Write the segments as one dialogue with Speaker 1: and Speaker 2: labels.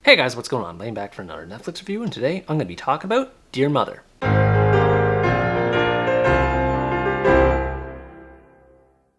Speaker 1: Hey guys, what's going on? Laying back for another Netflix review, and today I'm going to be talking about Dear Mother.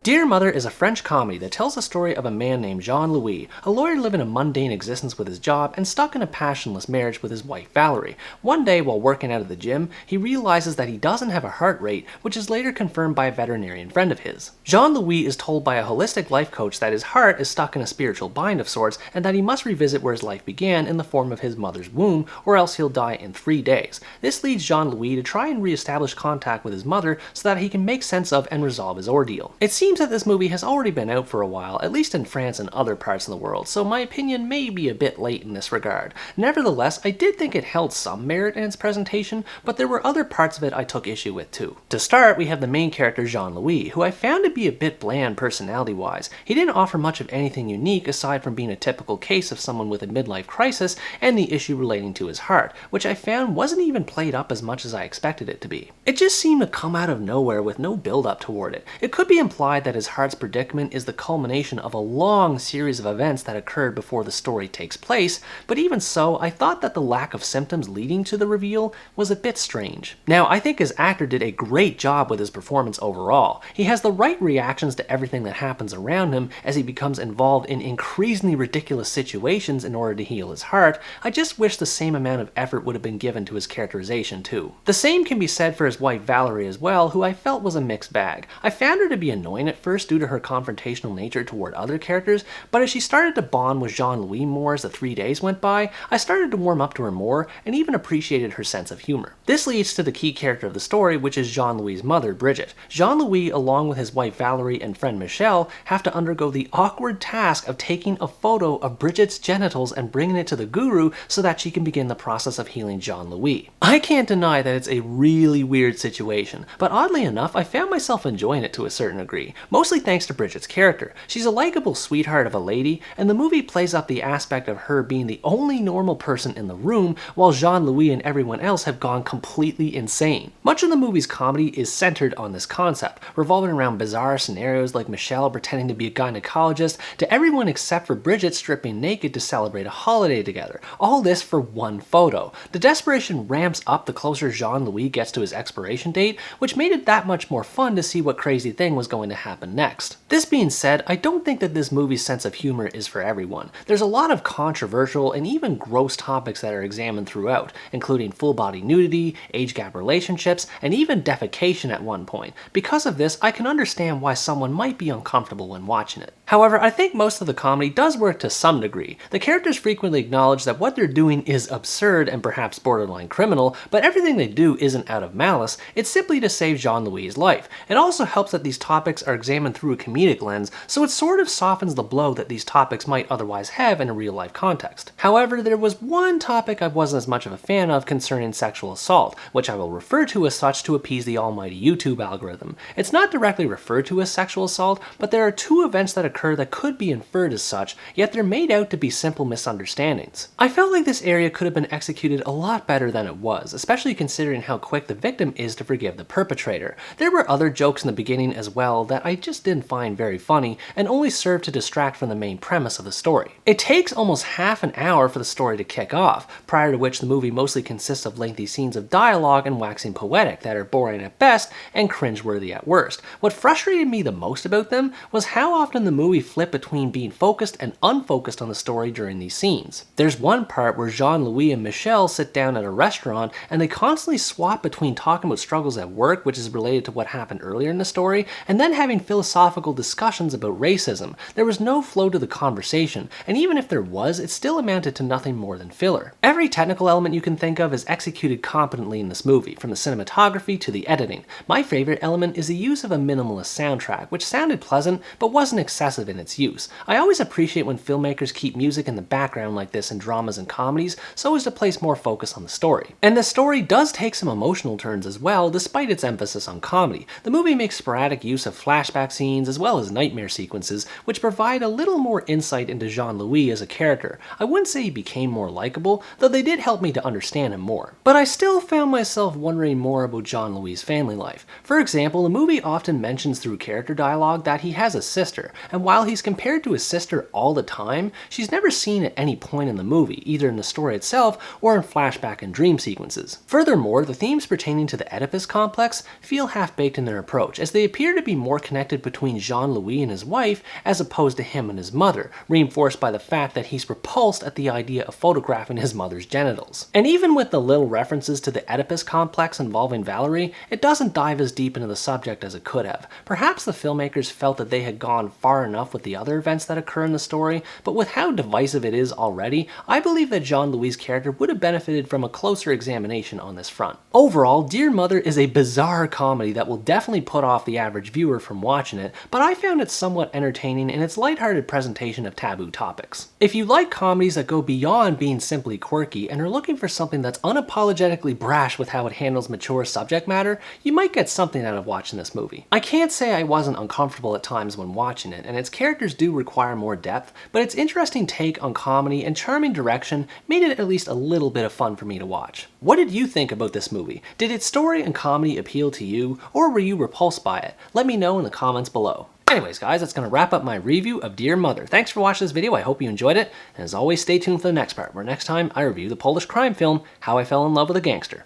Speaker 1: Dear Mother is a French comedy that tells the story of a man named Jean-Louis, a lawyer living a mundane existence with his job and stuck in a passionless marriage with his wife Valerie. One day, while working out at the gym, he realizes that he doesn't have a heart rate, which is later confirmed by a veterinarian friend of his. Jean-Louis is told by a holistic life coach that his heart is stuck in a spiritual bind of sorts and that he must revisit where his life began in the form of his mother's womb, or else he'll die in 3 days. This leads Jean-Louis to try and re-establish contact with his mother so that he can make sense of and resolve his ordeal. It seems that this movie has already been out for a while, at least in France and other parts of the world, so my opinion may be a bit late in this regard. Nevertheless, I did think it held some merit in its presentation, but there were other parts of it I took issue with too. To start, we have the main character Jean-Louis, who I found to be a bit bland personality-wise. He didn't offer much of anything unique aside from being a typical case of someone with a midlife crisis and the issue relating to his heart, which I found wasn't even played up as much as I expected it to be. It just seemed to come out of nowhere with no build-up toward it. It could be implied that his heart's predicament is the culmination of a long series of events that occurred before the story takes place, but even so, I thought that the lack of symptoms leading to the reveal was a bit strange. Now, I think his actor did a great job with his performance overall. He has the right reactions to everything that happens around him as he becomes involved in increasingly ridiculous situations in order to heal his heart. I just wish the same amount of effort would have been given to his characterization too. The same can be said for his wife Valerie as well, who I felt was a mixed bag. I found her to be annoying at first due to her confrontational nature toward other characters, but as she started to bond with Jean-Louis more as the 3 days went by, I started to warm up to her more and even appreciated her sense of humor. This leads to the key character of the story, which is Jean-Louis' mother, Bridget. Jean-Louis, along with his wife Valerie and friend Michelle, have to undergo the awkward task of taking a photo of Bridget's genitals and bringing it to the guru so that she can begin the process of healing Jean-Louis. I can't deny that it's a really weird situation, but oddly enough, I found myself enjoying it to a certain degree, mostly thanks to Bridget's character. She's a likable sweetheart of a lady, and the movie plays up the aspect of her being the only normal person in the room, while Jean-Louis and everyone else have gone completely insane. Much of the movie's comedy is centered on this concept, revolving around bizarre scenarios like Michelle pretending to be a gynecologist, to everyone except for Bridget stripping naked to celebrate a holiday together. All this for one photo. The desperation ramps up the closer Jean-Louis gets to his expiration date, which made it that much more fun to see what crazy thing was going to happen next. This being said, I don't think that this movie's sense of humor is for everyone. There's a lot of controversial and even gross topics that are examined throughout, including full-body nudity, age gap relationships, and even defecation at one point. Because of this, I can understand why someone might be uncomfortable when watching it. However, I think most of the comedy does work to some degree. The characters frequently acknowledge that what they're doing is absurd and perhaps borderline criminal, but everything they do isn't out of malice, it's simply to save Jean-Louis' life. It also helps that these topics are examined through a comedic lens, so it sort of softens the blow that these topics might otherwise have in a real-life context. However, there was one topic I wasn't as much of a fan of concerning sexual assault, which I will refer to as such to appease the almighty YouTube algorithm. It's not directly referred to as sexual assault, but there are 2 events that occur that could be inferred as such, yet they're made out to be simple misunderstandings. I felt like this area could have been executed a lot better than it was, especially considering how quick the victim is to forgive the perpetrator. There were other jokes in the beginning as well that I just didn't find very funny and only served to distract from the main premise of the story. It takes almost half an hour for the story to kick off, prior to which the movie mostly consists of lengthy scenes of dialogue and waxing poetic that are boring at best and cringeworthy at worst. What frustrated me the most about them was how often the movie flipped between being focused and unfocused on the story during these scenes. There's one part where Jean-Louis and Michelle sit down at a restaurant and they constantly swap between talking about struggles at work, which is related to what happened earlier in the story, and then having philosophical discussions about racism. There was no flow to the conversation, and even if there was, it still amounted to nothing more than filler. Every technical element you can think of is executed competently in this movie, from the cinematography to the editing. My favorite element is the use of a minimalist soundtrack, which sounded pleasant, but wasn't excessive in its use. I always appreciate when filmmakers keep music in the background like this in dramas and comedies, so as to place more focus on the story. And the story does take some emotional turns as well, despite its emphasis on comedy. The movie makes sporadic use of flash flashback scenes as well as nightmare sequences, which provide a little more insight into Jean-Louis as a character. I wouldn't say he became more likable, though they did help me to understand him more. But I still found myself wondering more about Jean-Louis' family life. For example, the movie often mentions through character dialogue that he has a sister, and while he's compared to his sister all the time, she's never seen at any point in the movie, either in the story itself or in flashback and dream sequences. Furthermore, the themes pertaining to the Oedipus complex feel half-baked in their approach, as they appear to be more connected between Jean-Louis and his wife as opposed to him and his mother, reinforced by the fact that he's repulsed at the idea of photographing his mother's genitals. And even with the little references to the Oedipus complex involving Valerie, it doesn't dive as deep into the subject as it could have. Perhaps the filmmakers felt that they had gone far enough with the other events that occur in the story, but with how divisive it is already, I believe that Jean-Louis' character would have benefited from a closer examination on this front. Overall, Dear Mother is a bizarre comedy that will definitely put off the average viewer from watching it, but I found it somewhat entertaining in its lighthearted presentation of taboo topics. If you like comedies that go beyond being simply quirky and are looking for something that's unapologetically brash with how it handles mature subject matter, you might get something out of watching this movie. I can't say I wasn't uncomfortable at times when watching it, and its characters do require more depth, but its interesting take on comedy and charming direction made it at least a little bit of fun for me to watch. What did you think about this movie? Did its story and comedy appeal to you, or were you repulsed by it? Let me know in the comments below. Anyways guys, that's going to wrap up my review of Dear Mother. Thanks for watching this video, I hope you enjoyed it, and as always stay tuned for the next part, where next time I review the Polish crime film, How I Fell in Love with a Gangster.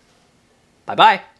Speaker 1: Bye bye!